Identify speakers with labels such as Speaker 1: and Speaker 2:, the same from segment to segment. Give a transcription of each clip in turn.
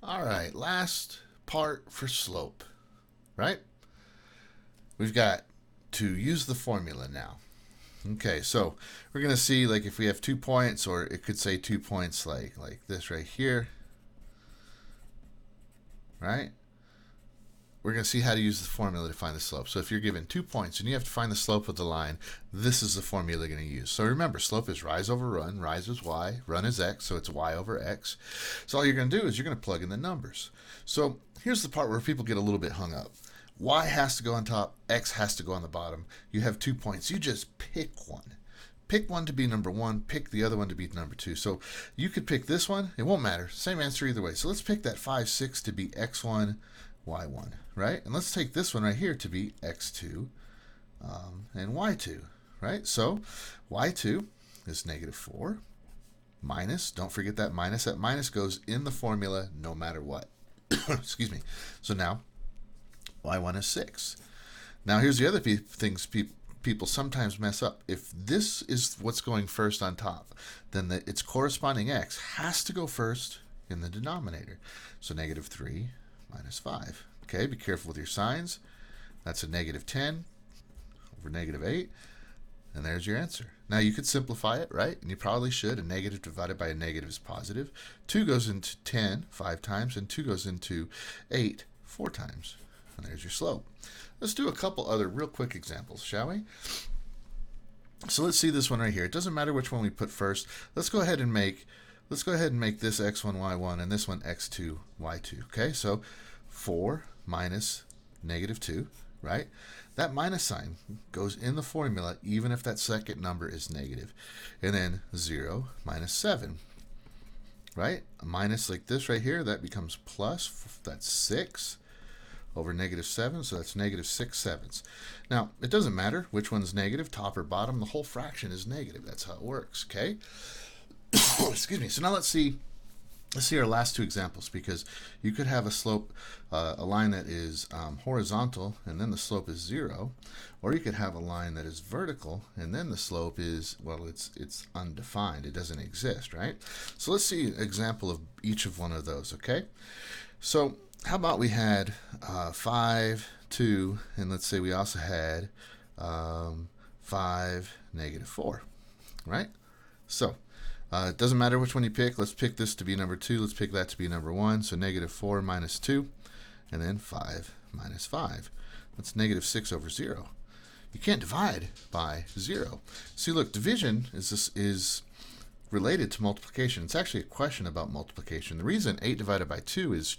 Speaker 1: All right, last part for slope, right? We've got to use the formula now. Okay, so we're going to see like if we have 2 points, or it could say 2 points like this right here, right? We're going to see how to use the formula to find the slope. So if you're given 2 points and you have to find the slope of the line, this is the formula you're going to use. So remember, slope is rise over run. Rise is y, run is x, so it's y over x. So all you're going to do is you're going to plug in the numbers. So here's the part where people get a little bit hung up. Y has to go on top, x has to go on the bottom. You have 2 points. You just pick one. Pick one to be number one, pick the other one to be number two. So you could pick this one, it won't matter. Same answer either way. So let's pick that 5, 6 to be x1, y1, right? And let's take this one right here to be x2 and y2, right? So y2 is -4 minus, don't forget that minus goes in the formula no matter what. Excuse me. So now y1 is 6. Now here's the other things people sometimes mess up. If this is what's going first on top, then its corresponding x has to go first in the denominator. So -3 minus 5. Okay, be careful with your signs. That's a -10 over -8. And there's your answer. Now you could simplify it, right? And you probably should. A negative divided by a negative is positive. 2 goes into 10 5 times, and 2 goes into 8 4 times. And there's your slope. Let's do a couple other real quick examples, shall we? So let's see this one right here. It doesn't matter which one we put first. Let's go ahead and make this x1, y1, and this one x2, y2. Okay, so 4 minus -2, right? That minus sign goes in the formula even if that second number is negative. And then 0 minus 7, right? A minus like this right here, that becomes plus, that's 6 over -7, so that's -6/7. Now, it doesn't matter which one's negative, top or bottom, the whole fraction is negative. That's how it works, okay? Excuse me. So now let's see our last two examples, because you could have a slope, a line that is horizontal, and then the slope is 0, or you could have a line that is vertical, and then the slope is, well, it's undefined. It doesn't exist, right? So let's see an example of each of one of those, okay? So how about we had 5, 2, and let's say we also had 5, -4, right? So it doesn't matter which one you pick. Let's pick this to be number 2. Let's pick that to be number 1. So -4 minus 2, and then 5 minus 5. That's -6 over 0. You can't divide by 0. See, look, division is related to multiplication. It's actually a question about multiplication. The reason 8 divided by 2 is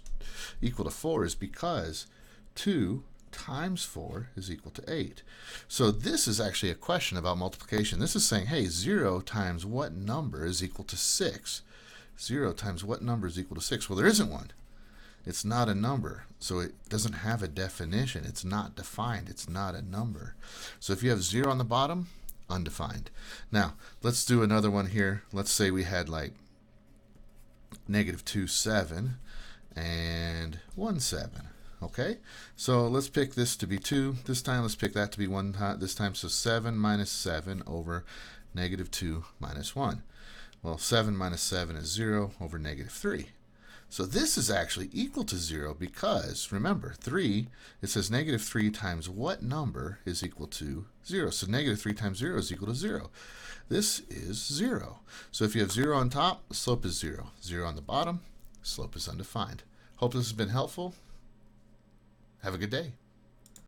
Speaker 1: equal to 4 is because 2 times 4 is equal to 8. So this is actually a question about multiplication. This is saying, hey, 0 times what number is equal to 6? 0 times what number is equal to 6? Well, there isn't one. It's not a number, so it doesn't have a definition. It's not defined. It's not a number. So if you have 0 on the bottom, undefined. Now, let's do another one here. Let's say we had like -2, 7, and 1, 7. Okay, so let's pick this to be 2 this time. Let's pick that to be 1 this time. So 7 minus 7 over -2 minus 1. Well, 7 minus 7 is 0 over -3. So this is actually equal to 0 because, remember, 3, it says -3 times what number is equal to 0. So -3 times 0 is equal to 0. This is 0. So if you have 0 on top, the slope is 0. 0 on the bottom, slope is undefined. Hope this has been helpful. Have a good day.